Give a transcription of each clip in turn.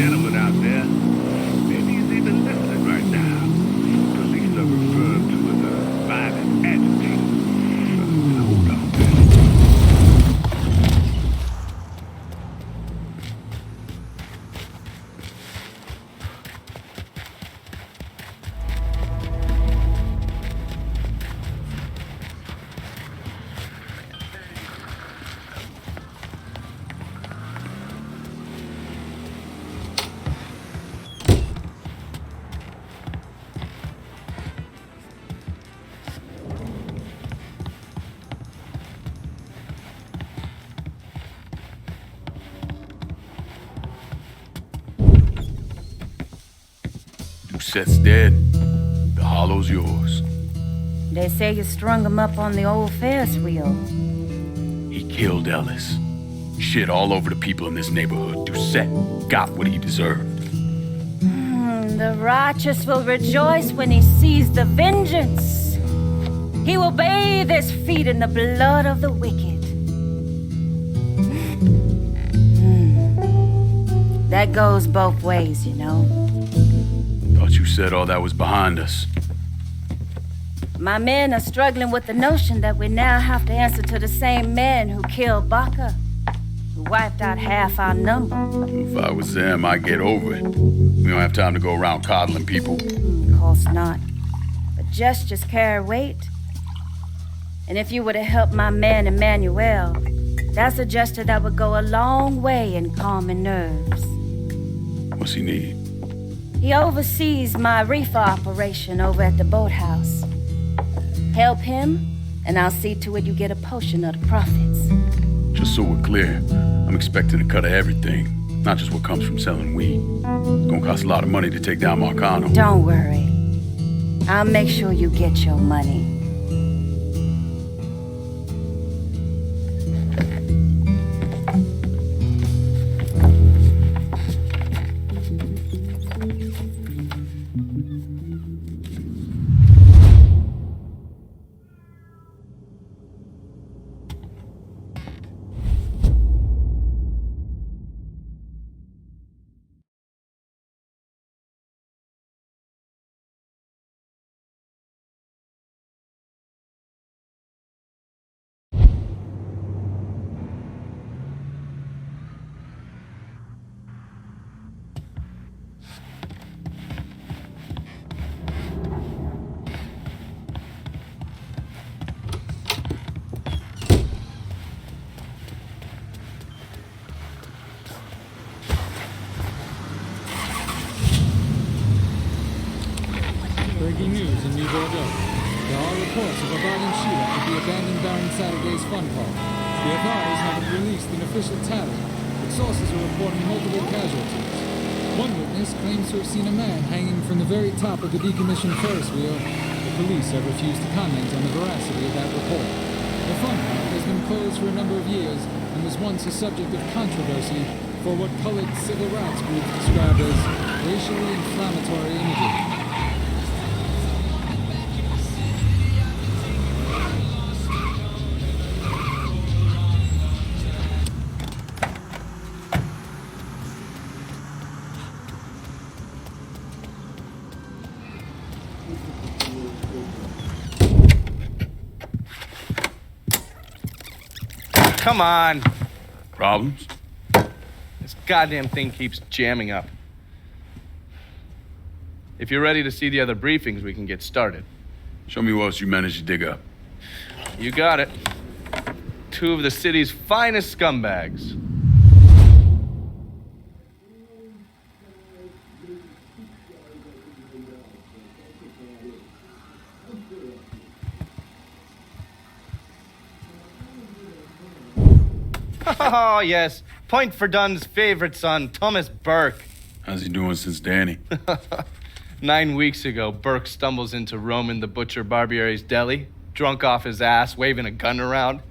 gentleman out there. Maybe he's even listening right now. Because he's referred to as a violent agitator. Hold on, man. Seth's dead. The hollow's yours. They say you strung him up on the old Ferris wheel. He killed Ellis. Shit all over the people in this neighborhood. Doucette got what he deserved. The righteous will rejoice when he sees the vengeance. He will bathe his feet in the blood of the wicked. That goes both ways, you know. Thought you said all that was behind us. My men are struggling with the notion that we now have to answer to the same men who killed Baca, who wiped out half our number. If I was them, I'd get over it. We don't have time to go around coddling people. Of course not. But gestures carry weight. And if you were to help my man Emmanuel, that's a gesture that would go a long way in calming nerves. What's he need? He oversees my reefer operation over at the boathouse. Help him, and I'll see to it you get a portion of the profits. Just so we're clear, I'm expecting a cut of everything, not just what comes from selling weed. It's gonna cost a lot of money to take down Marcano. Don't worry. I'll make sure you get your money. Breaking news in New Bordeaux. There are reports of a violent shootout at the abandoned Baron Saturday's fun park. The authorities haven't released an official tally, but sources are reporting multiple casualties. One witness claims to have seen a man hanging from the very top of the decommissioned Ferris wheel. The police have refused to comment on the veracity of that report. The fun park has been closed for a number of years and was once a subject of controversy for what colored civil rights groups described as racially inflammatory imagery. Come on. Problems? This goddamn thing keeps jamming up. If you're ready to see the other briefings, we can get started. Show me what else you managed to dig up. You got it. Two of the city's finest scumbags. Oh, yes. Point for Dunn's favorite son, Thomas Burke. How's he doing since Danny? 9 weeks ago, Burke stumbles into Roman the Butcher Barbiere's deli, drunk off his ass, waving a gun around.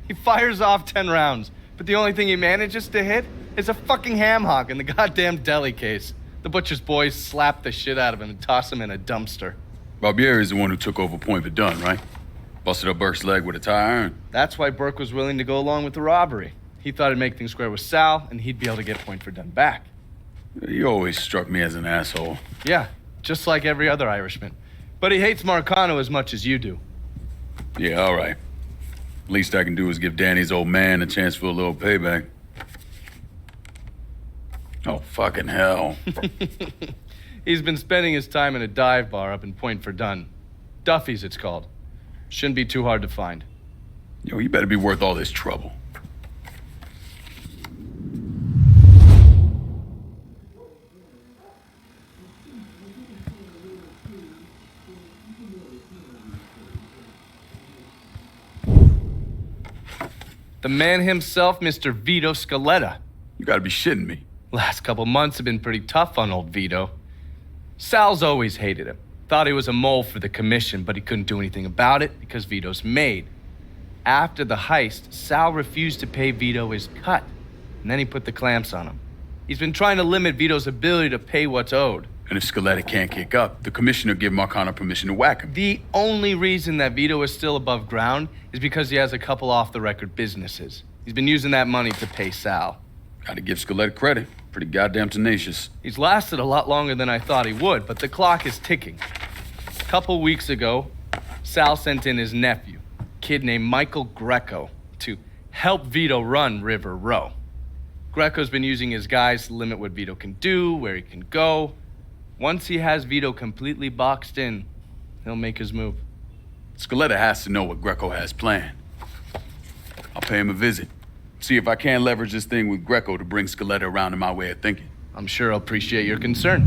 He fires off 10 rounds, but the only thing he manages to hit is a fucking ham hock in the goddamn deli case. The butcher's boys slap the shit out of him and toss him in a dumpster. Barbieri is the one who took over Point Verdun, right? Busted up Burke's leg with a tire iron. That's why Burke was willing to go along with the robbery. He thought it'd make things square with Sal, and he'd be able to get Point Verdun back. He always struck me as an asshole. Yeah, just like every other Irishman. But he hates Marcano as much as you do. Yeah, all right. Least I can do is give Danny's old man a chance for a little payback. Oh, fucking hell. He's been spending his time in a dive bar up in Point Verdun. Duffy's, it's called. Shouldn't be too hard to find. Yo, you better be worth all this trouble. The man himself, Mr. Vito Scaletta. You gotta be shitting me. Last couple months have been pretty tough on old Vito. Sal's always hated him. Thought he was a mole for the commission, but he couldn't do anything about it because Vito's made. After the heist, Sal refused to pay Vito his cut, and then he put the clamps on him. He's been trying to limit Vito's ability to pay what's owed. And if Scaletta can't kick up, the commissioner give Marcano permission to whack him. The only reason that Vito is still above ground is because he has a couple off-the-record businesses. He's been using that money to pay Sal. Gotta give Scaletta credit. Pretty goddamn tenacious. He's lasted a lot longer than I thought he would, but the clock is ticking. A couple weeks ago, Sal sent in his nephew, a kid named Michael Greco, to help Vito run River Row. Greco's been using his guys to limit what Vito can do, where he can go. Once he has Vito completely boxed in, he'll make his move. Scaletta has to know what Greco has planned. I'll pay him a visit. See if I can't leverage this thing with Greco to bring Scaletta around to my way of thinking. I'm sure he'll appreciate your concern.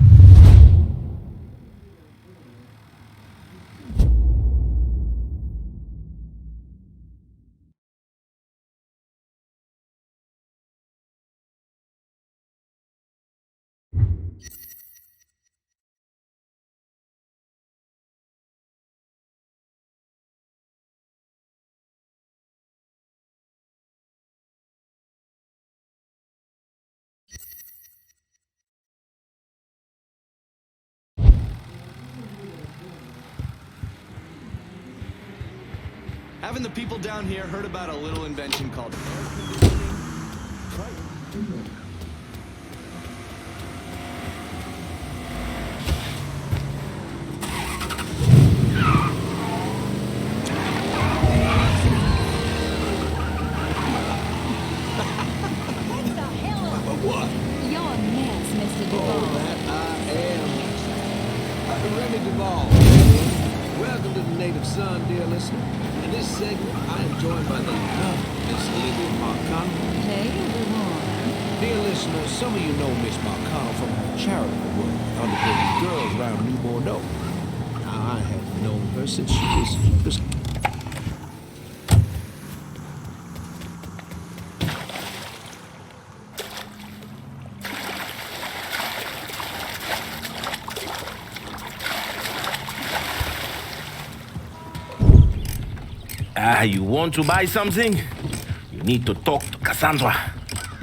Haven't the people down here heard about a little invention called Welcome to the Native Son, dear listener. In this segment, I am joined by the Miss Lily Marcano. Hey, everyone. Dear listeners, some of you know Miss Marcano from her charitable work, undertaking girls around New Bordeaux. Now, I have known her since she was You want to buy something? You need to talk to Cassandra.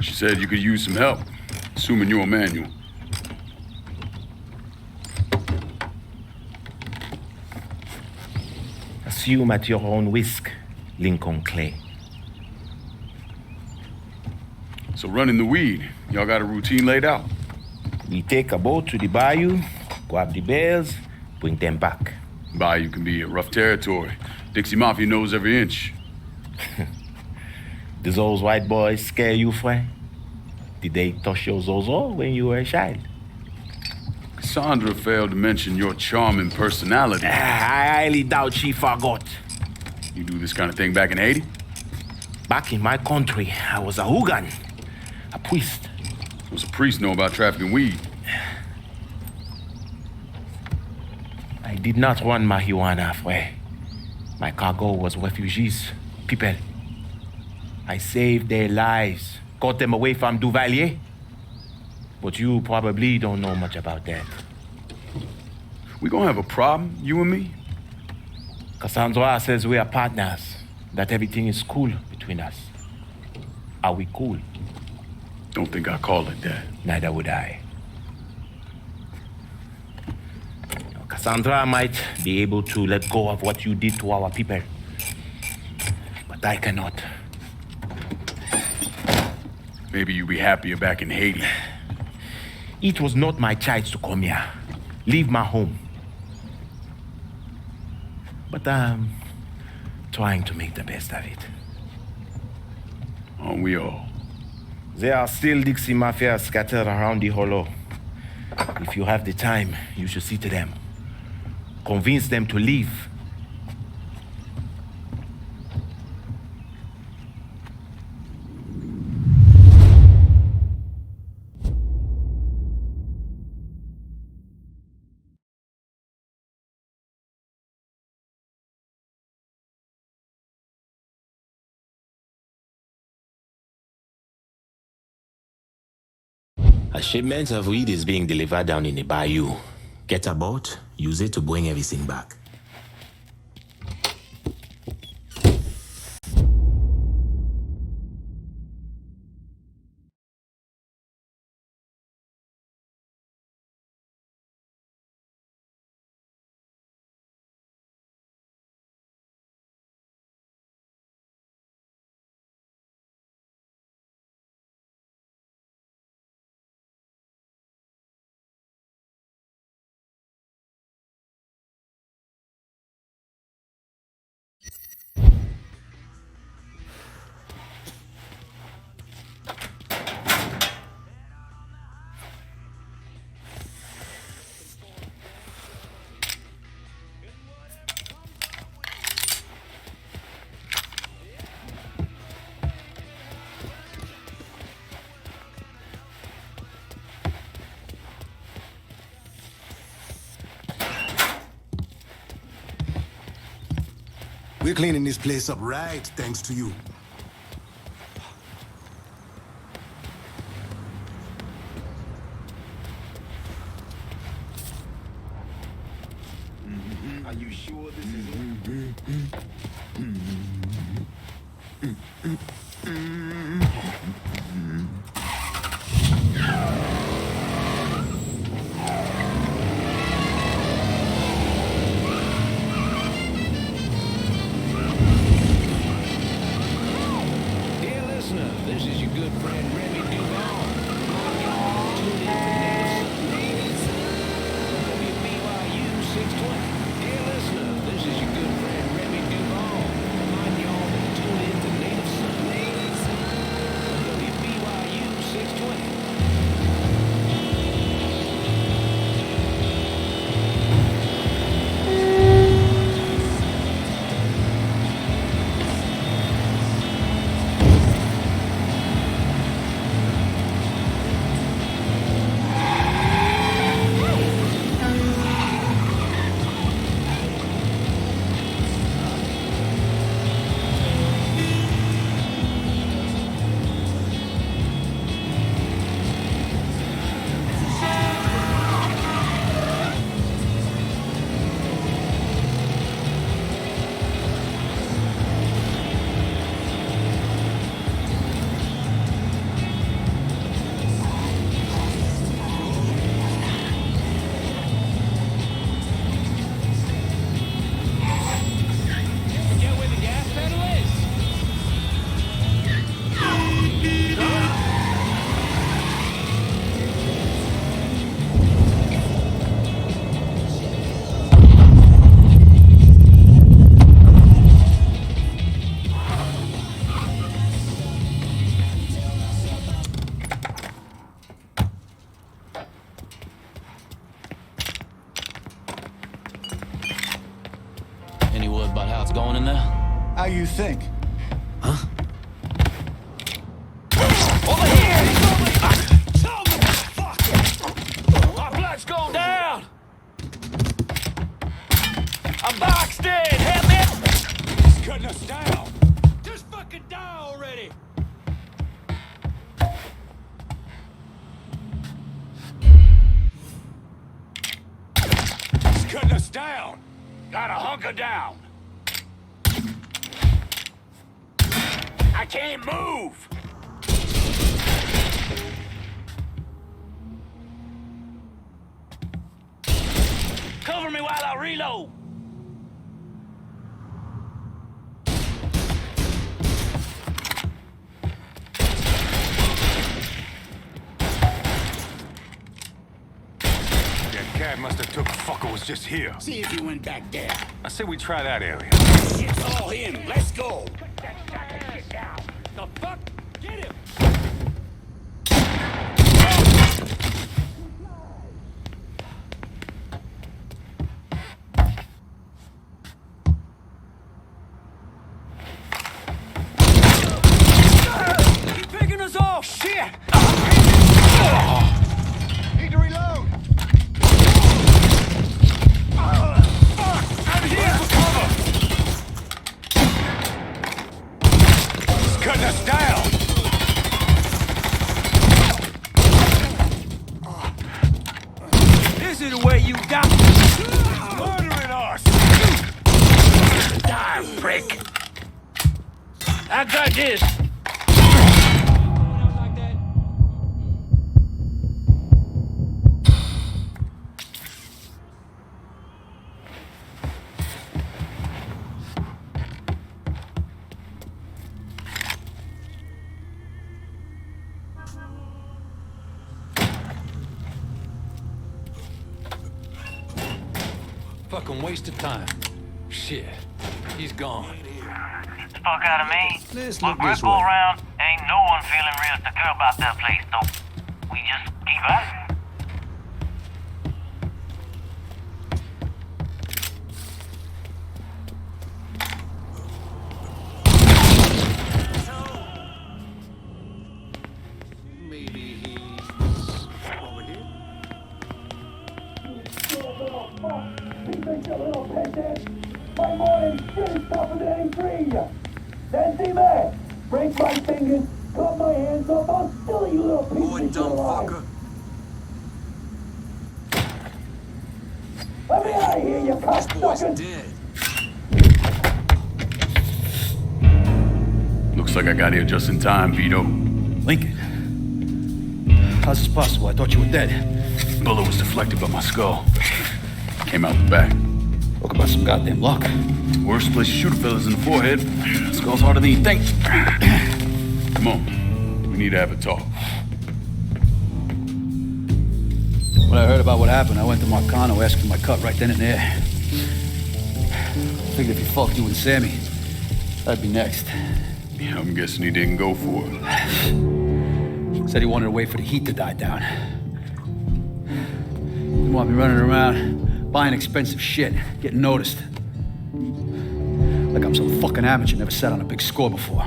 She said you could use some help, assuming you're a manual. Assume at your own risk, Lincoln Clay. So running the weed, y'all got a routine laid out? We take a boat to the bayou, grab the bears, bring them back. Bayou can be a rough territory. Dixie Mafia knows every inch. Do those white boys scare you, friend? Did they touch your zozo when you were a child? Cassandra failed to mention your charming personality. I highly doubt she forgot. You do this kind of thing back in Haiti? Back in my country, I was a hooligan, a priest. What's a priest know about trafficking weed? I did not run marijuana, friend. My cargo was refugees, people. I saved their lives, got them away from Duvalier. But you probably don't know much about that. We gonna have a problem, you and me? Cassandra says we are partners, that everything is cool between us. Are we cool? Don't think I call it that. Neither would I. Cassandra might be able to let go of what you did to our people. But I cannot. Maybe you'd be happier back in Haiti. It was not my choice to come here. Leave my home. But I'm trying to make the best of it. Aren't we all? There are still Dixie Mafia scattered around the hollow. If you have the time, you should see to them. Convince them to leave. A shipment of weed is being delivered down in the bayou. Get a boat, use it to bring everything back. We're cleaning this place up right, thanks to you. Are you sure this is Any word about how it's going in there? How you think? Huh? over here? Tell me, fuck! My blood's going down! I'm boxed in! Help me! He's cutting us down! Just fucking die already! He's cutting us down! Gotta hunker down! I can't move! Cover me while I reload! That cab must have took fucker was just here. See if he went back there. I say we try that area. It's all him. Let's go. The fuck? Get him! He's picking us off! Shit! Need to reload! I'm here for cover! He's cutting us down! This is the way you die! Murdering us! Die, prick. I got this. Fucking waste of time. Shit. He's gone. Fuck out of me. Let's Look, look we're this all way. around. Ain't no one feeling real secure about that place, so we just keep at it. Maybe he's over here. Boy, dumb fucker. This boy's dead. Looks like I got here just in time, Vito. Lincoln. How's this possible? I thought you were dead. Bullet was deflected by my skull. Came out the back. Talk about some goddamn luck. Worst place to shoot a fella's in the forehead. Skull's harder than you think. Come on. We need to have a talk. When I heard about what happened, I went to Marcano, asked for my cut right then and there. Figured if he fucked you and Sammy, I'd be next. Yeah, I'm guessing he didn't go for it. Said he wanted to wait for the heat to die down. Didn't want me running around, buying expensive shit, getting noticed. Like I'm some fucking amateur, never sat on a big score before.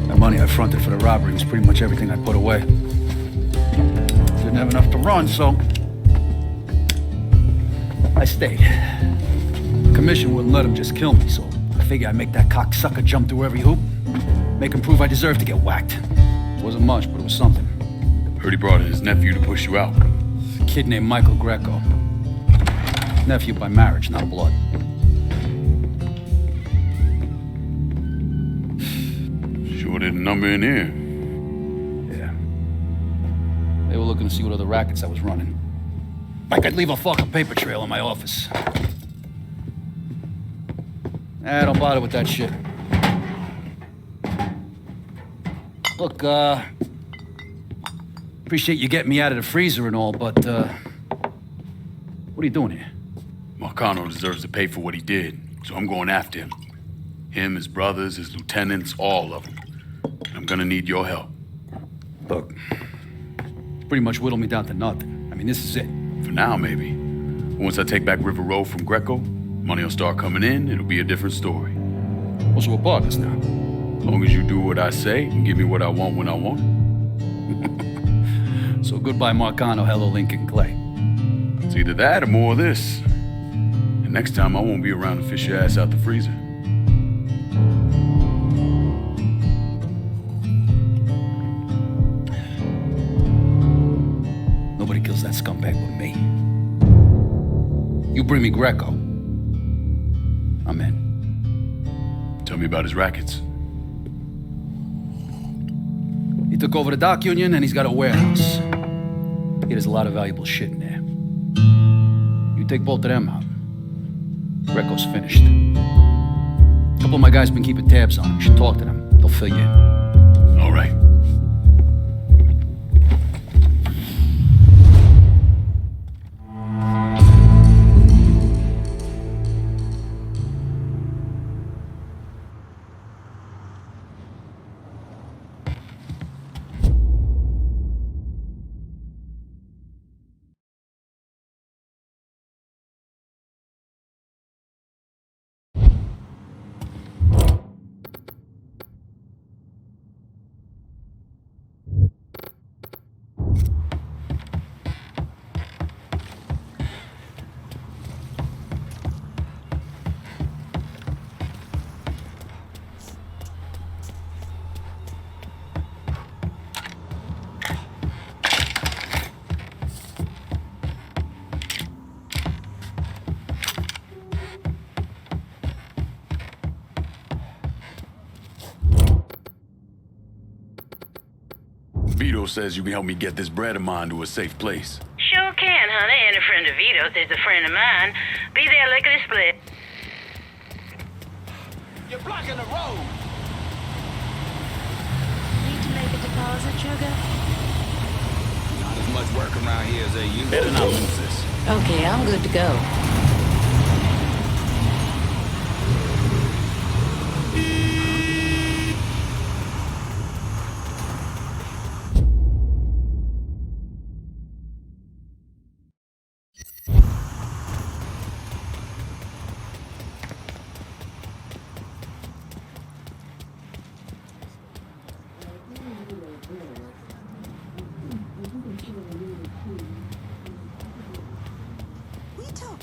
That money I fronted for the robbery was pretty much everything I put away. Didn't have enough to run, so I stayed. The commission wouldn't let him just kill me, so I figured I'd make that cocksucker jump through every hoop, make him prove I deserve to get whacked. It wasn't much, but it was something. Heard he brought in his nephew to push you out. A kid named Michael Greco. Nephew by marriage, not blood. Sure didn't number in here. Yeah. They were looking to see what other rackets I was running. I could leave a fucking paper trail in my office. Don't bother with that shit. Look, appreciate you getting me out of the freezer and all, but, what are you doing here? Marcano deserves to pay for what he did, so I'm going after him. Him, his brothers, his lieutenants, all of them. And I'm gonna need your help. Look, pretty much whittled me down to nothing. I mean, this is it. For now, maybe. Once I take back River Road from Greco, money will start coming in, it'll be a different story. Well, so we're partners now. As long as you do what I say and give me what I want when I want it. So goodbye, Marcano, hello, Lincoln Clay. It's either that or more of this. And next time, I won't be around to fish your ass out the freezer. Nobody kills that scumbag but me. You bring me Greco, I'm in. Tell me about his rackets. He took over the dock union and he's got a warehouse. There's a lot of valuable shit in there. You take both of them out, Greco's finished. A couple of my guys been keeping tabs on him. You should talk to them. They'll fill you in. All right. Vito says you can help me get this bread of mine to a safe place. Sure can, honey. And a friend of Vito's is a friend of mine. Be there lickety split. You're blocking the road. Need to make a deposit, sugar? Not as much work around here as they used to. Better not lose this. Okay, I'm good to go.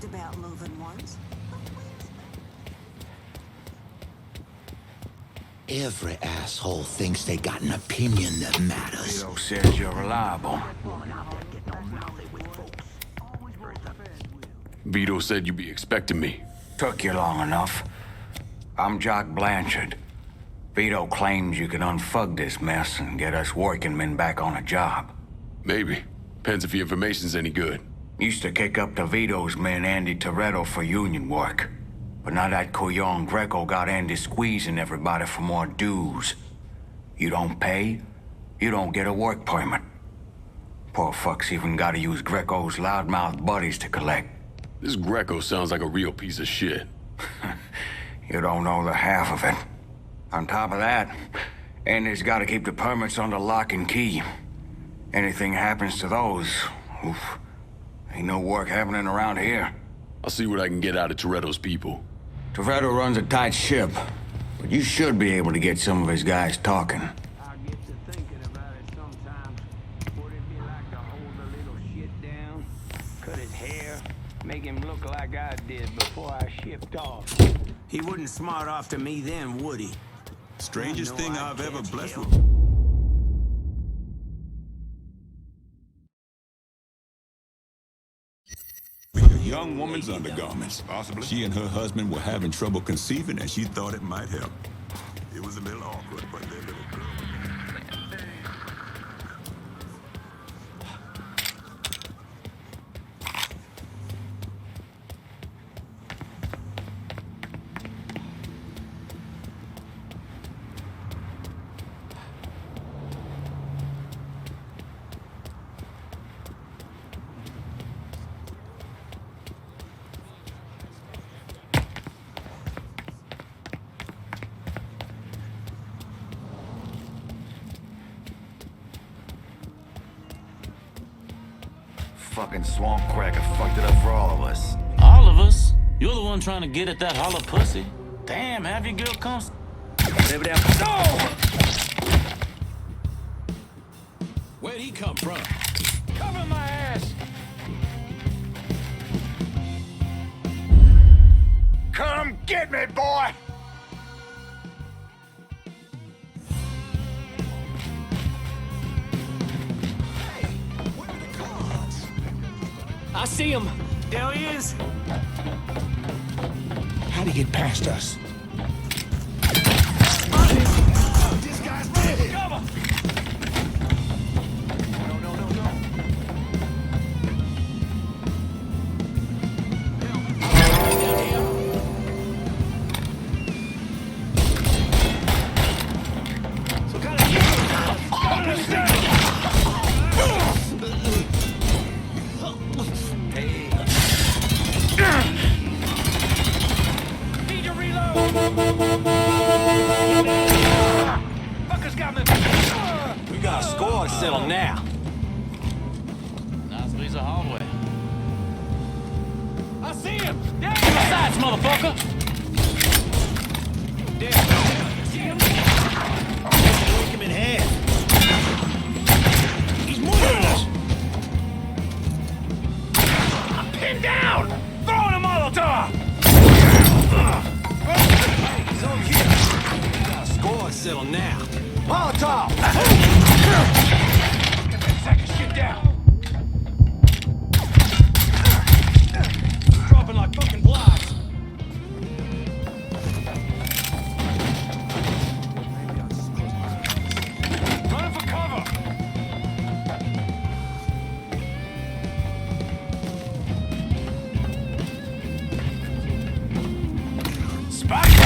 About moving once. Every asshole thinks they got an opinion that matters. Vito says you're reliable. Vito said you'd be expecting me. Took you long enough. I'm Jock Blanchard. Vito claims you can unfug this mess and get us working men back on a job. Maybe. Depends if the information's any good. Used to kick up to Vito's man Andy Toretto for union work. But now that Couillon Greco got Andy squeezing everybody for more dues. You don't pay, you don't get a work permit. Poor fuck's even gotta use Greco's loudmouth buddies to collect. This Greco sounds like a real piece of shit. You don't know the half of it. On top of that, Andy's gotta keep the permits under lock and key. Anything happens to those, oof. Ain't no work happening around here. I'll see what I can get out of Toretto's people. Toretto runs a tight ship, but you should be able to get some of his guys talking. I get to thinking about it sometimes. Would it be like to hold a little shit down, cut his hair, make him look like I did before I shipped off? He wouldn't smart off to me then, would he? Strangest thing I've ever blessed with. A young woman's undergarments. Possibly. She and her husband were having trouble conceiving, and she thought it might help. It was a little awkward, but their little girl. Fucking swamp cracker fucked it up for all of us. All of us? You're the one trying to get at that hollow pussy. Damn, have your girl come... Where'd he come from? Cover my ass! Come get me, boy! I see him. There he is. How'd he get past us? This guy's dead. Cover. No. settle now. Nice piece of hardware. I see him! Damn! Besides, motherfucker! Damn! Break him in half. He's moving us! I'm pinned down! Throwing a Molotov! He's over here. Got a score and settle now. Molotov! Get that sack of shit down! Dropping like fucking flies. Running for cover. Spike.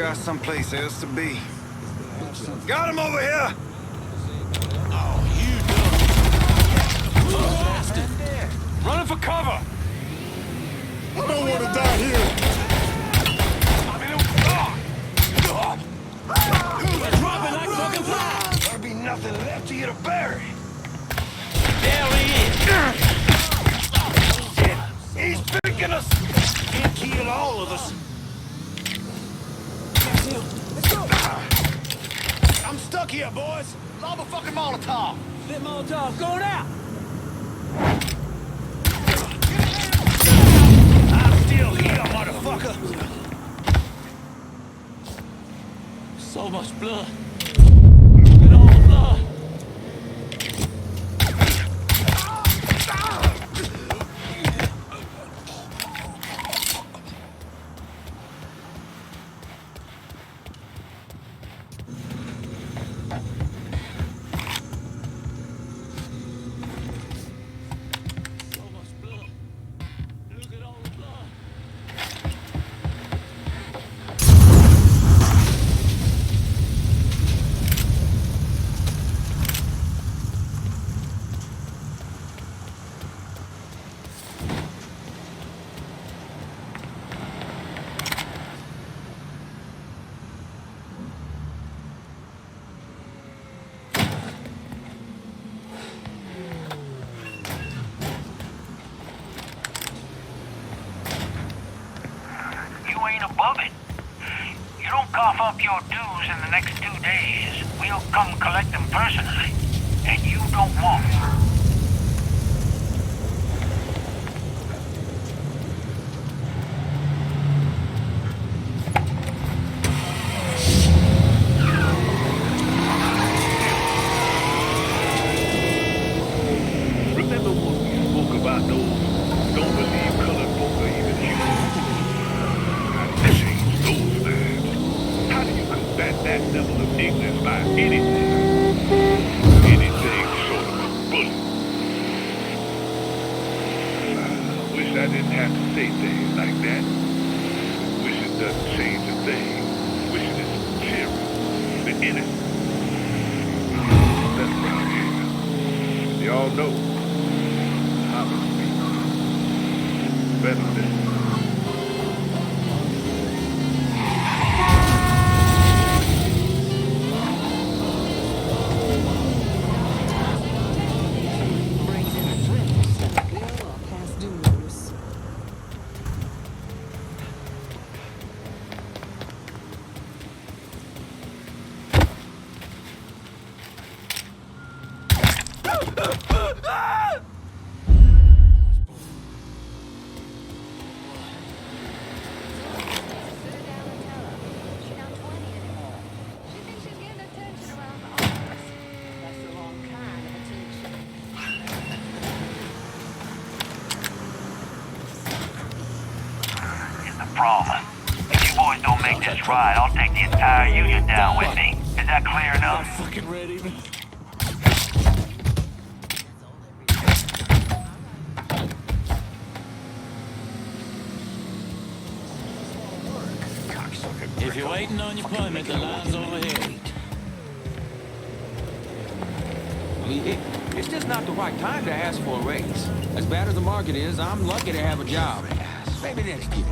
got someplace else to be. Got him over here! Oh, you bastard! Running for cover! I don't want to die here! Dropping like fucking flies! There'll be nothing left for you to bury! There he is! He's picking us! He'll kill all of us! Let's go! I'm stuck here, boys! Lob a fucking Molotov! Lit Molotov going out! I'm still here, motherfucker! So much blood. Look at all the blood. Above it. You don't cough up your dues in the next 2 days, we'll come collect them personally. And you don't want it. Remember what we spoke about those don't believe colored folk are even human? Change those lives. How do you combat that level of ignorance by anything? Anything short of a bullet. I wish I didn't have to say things like that. Wish it doesn't change a thing. Wish it is children, the innocent. That's around here. They all know how to speak. Better than problem. If you boys don't make this right, I'll take the entire union down with me. Is that clear enough? I'm fucking ready. If you're waiting on your appointment, the line's over here. It's just not the right time to ask for a raise. As bad as the market is, I'm lucky to have a job. Maybe next year.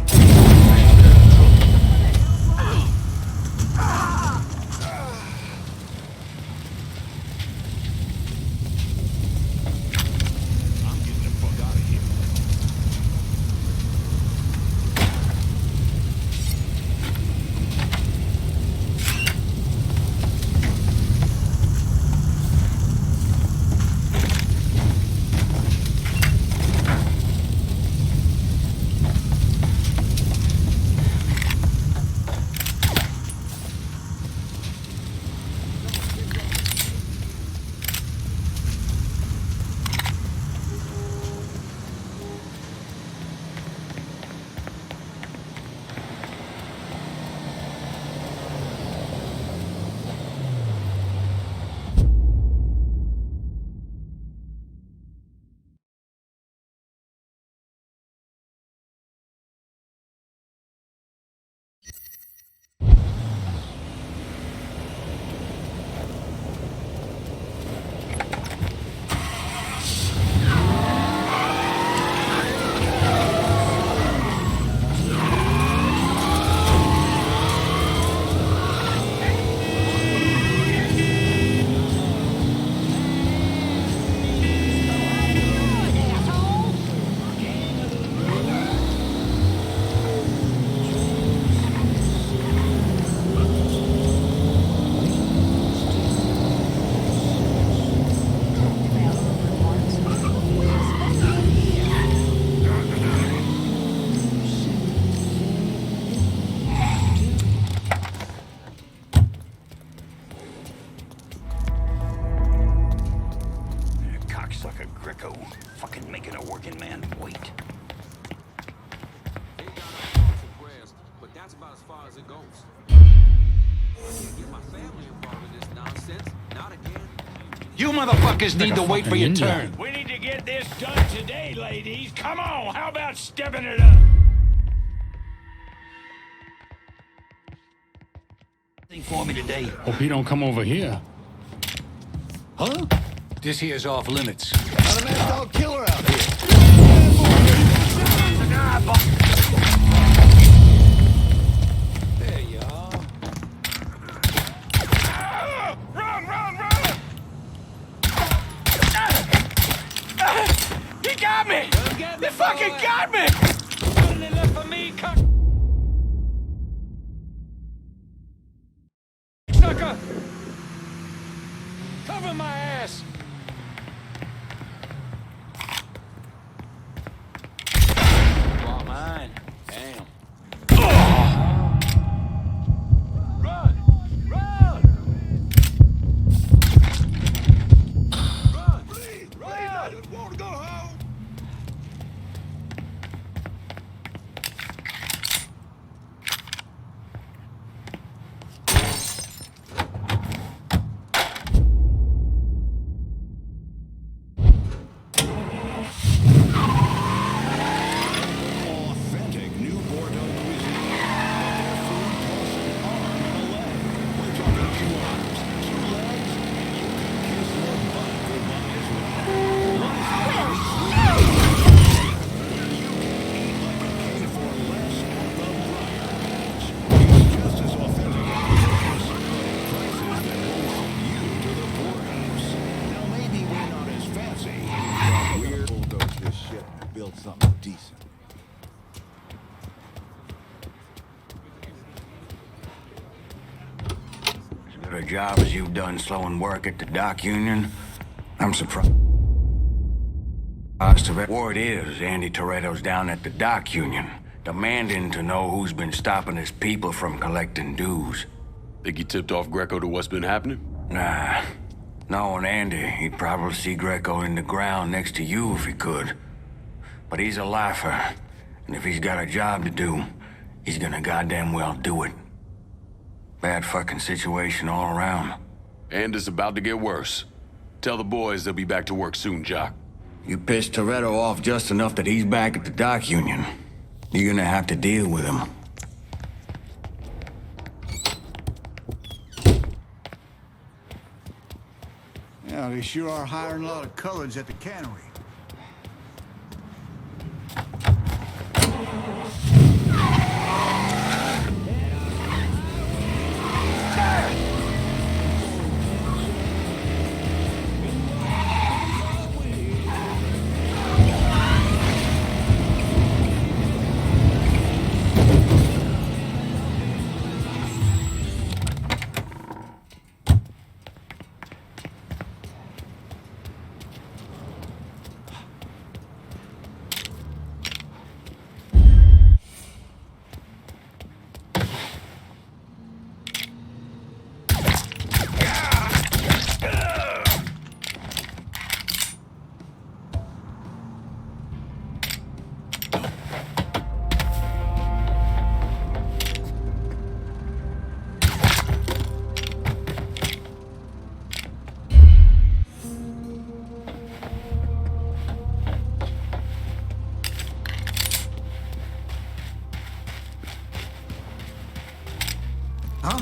Greco. Fucking making a working man wait. But that's about as far as it goes. Get my family involved in this nonsense. Not again. You motherfuckers need to wait for your turn. We need to get this done today, ladies. Come on, how about stepping it up? Thing for me today. Hope he don't come over here. Huh? This here's off limits. Not a mad dog killer out here. There you are. Run! He got me! They fucking got me! What they left for me, sucker! Cover my ass! All mine. Damn. Run! Please, I just want to go home. Authentic new Bordeaux cuisine. But their food costs an arm and a leg. We're talking 2 arms, 2 legs, and you can kiss your butt goodbye as well. RusVosGame sweet where you can eat like a king for less at the Briar Patch. It's just as authentic as business, but at prices that won't send you to the poorhouse. Now maybe we're not as fancy, but we're Bulldoze this shit and build something decent. As good a job as you've done slowing work at the dock union, I'm surprised. Word is Andy Toretto's down at the dock union, demanding to know who's been stopping his people from collecting dues. Think he tipped off Greco to what's been happening? Nah. Knowing Andy, he'd probably see Greco in the ground next to you if he could. But he's a lifer, and if he's got a job to do, he's gonna goddamn well do it. Bad fucking situation all around. And it's about to get worse. Tell the boys they'll be back to work soon, Jock. You pissed Toretto off just enough that he's back at the dock union. You're gonna have to deal with him. Yeah, they sure are hiring a lot of coloreds at the cannery. Huh?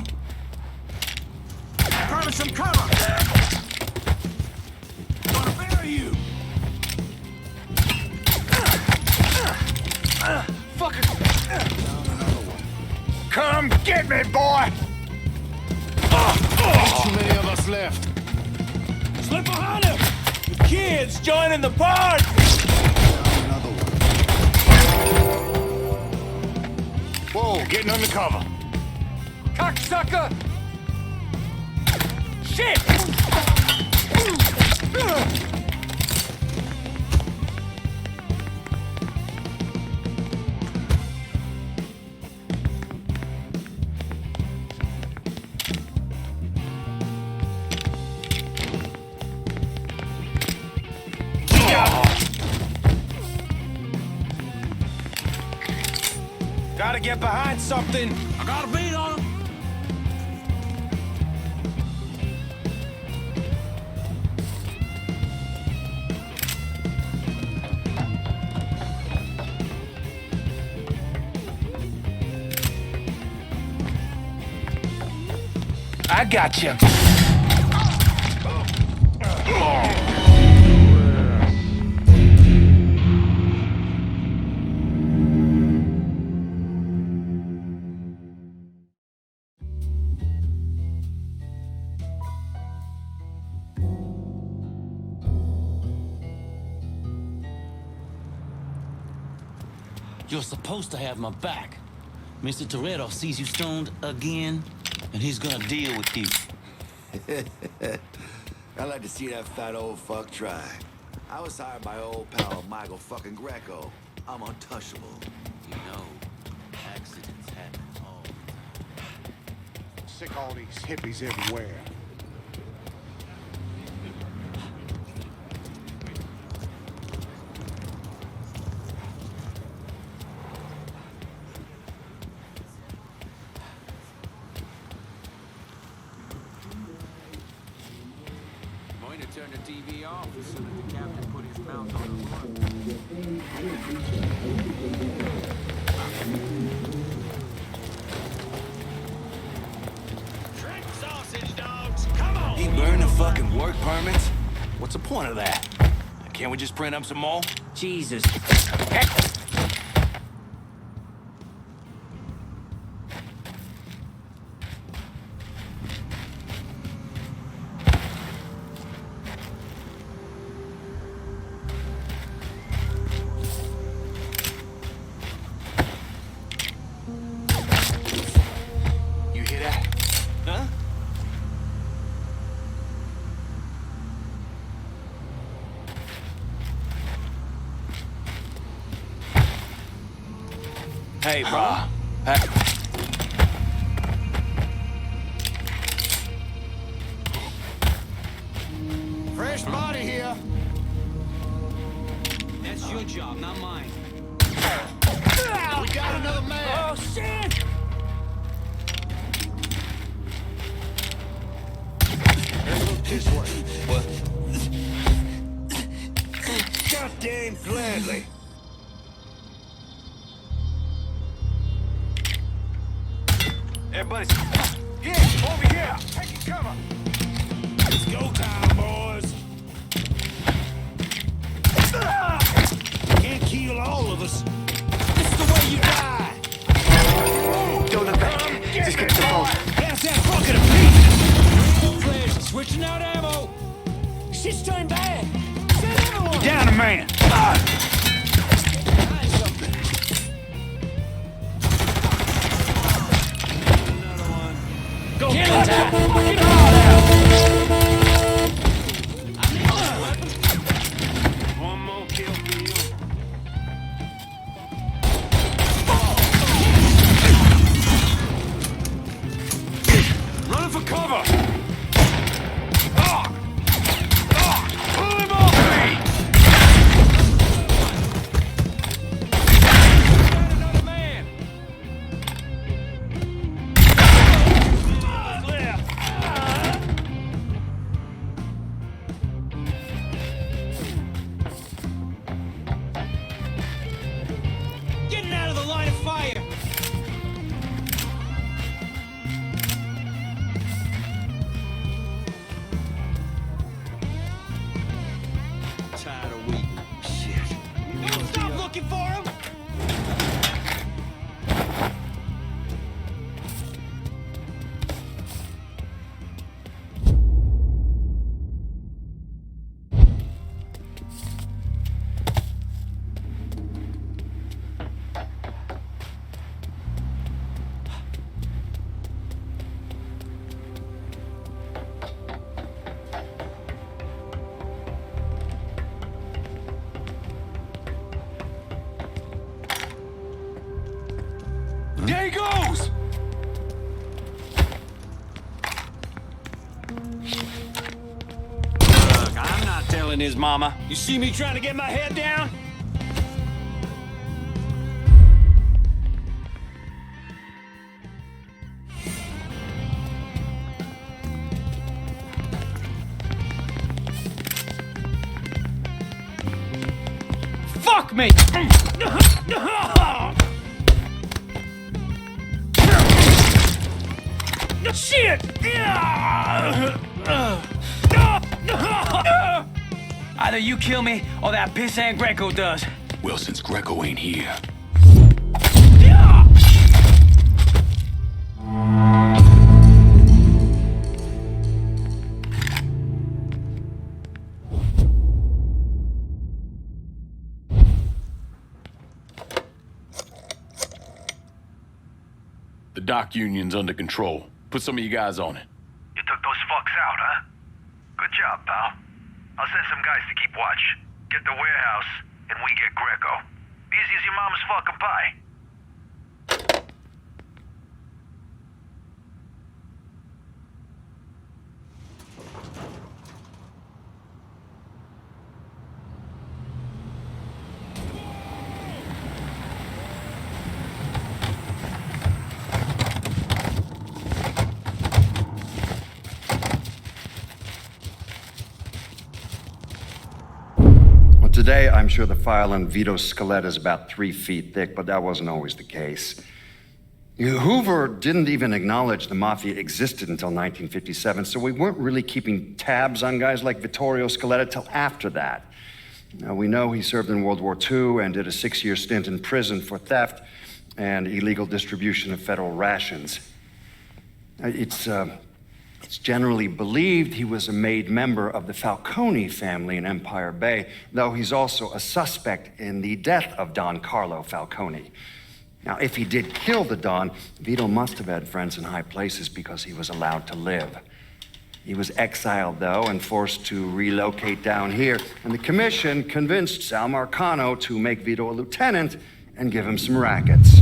Grab some cover! I'm gonna bury you! Fucker! Come get me, boy! Too many of us left. Slip behind him! The kids joining the party! Another one. Whoa, getting undercover. Cocksucker! Shit! gotta get behind something. I got a beat on him. I got you. You're supposed to have my back. Mr. Toretto sees you stoned again, and he's gonna deal with you. I like to see that fat old fuck try. I was hired by old pal Michael fucking Greco. I'm untouchable. You know, accidents happen all the time. Sick all these hippies everywhere. Going to turn the TV off as soon as the captain put his mouth on the plug. Drink sausage, dogs. Come on. He burned the fucking work permits? What's the point of that? Can't we just print up some more? Jesus. You hear that? Huh? Hey, bro. Hey. Fresh body here. That's your job, not mine. We got another man. Oh, shit! Let's look this way. What? Goddamn gladly. Everybody's... Yeah, over here. Take your cover. It's go time, boys. Can't kill all of us. This is the way you die. Don't look back. Just get to the phone. Pass that fucking piece. Flash, switching out ammo. Shit's turning bad. Send everyone. Down a man. Go get that fucking hard out. One more kill for you. Running for cover. Pull him off me. Another man. Getting out of the line of fire. Tired of waiting. Shit. Don't stop looking for him. There he goes! Look, I'm not telling his mama. You see me trying to get my head down? fuck me! Shit! Either you kill me or that pissant Greco does. Well, since Greco ain't here. The dock union's under control. Put some of you guys on it. You took those fucks out, huh? Good job, pal. I'll send some guys to keep watch. Get the warehouse, and we get Greco. Easy as your mama's fucking pie. Today, I'm sure the file on Vito's skeleton is about 3 feet thick, but that wasn't always the case. Hoover didn't even acknowledge the Mafia existed until 1957, so we weren't really keeping tabs on guys like Vittorio Scaletta till after that. Now, we know he served in World War II and did a 6-year stint in prison for theft and illegal distribution of federal rations. It's generally believed he was a made member of the Falcone family in Empire Bay, though he's also a suspect in the death of Don Carlo Falcone. Now, if he did kill the Don, Vito must have had friends in high places because he was allowed to live. He was exiled, though, and forced to relocate down here, and the commission convinced Sal Marcano to make Vito a lieutenant and give him some rackets.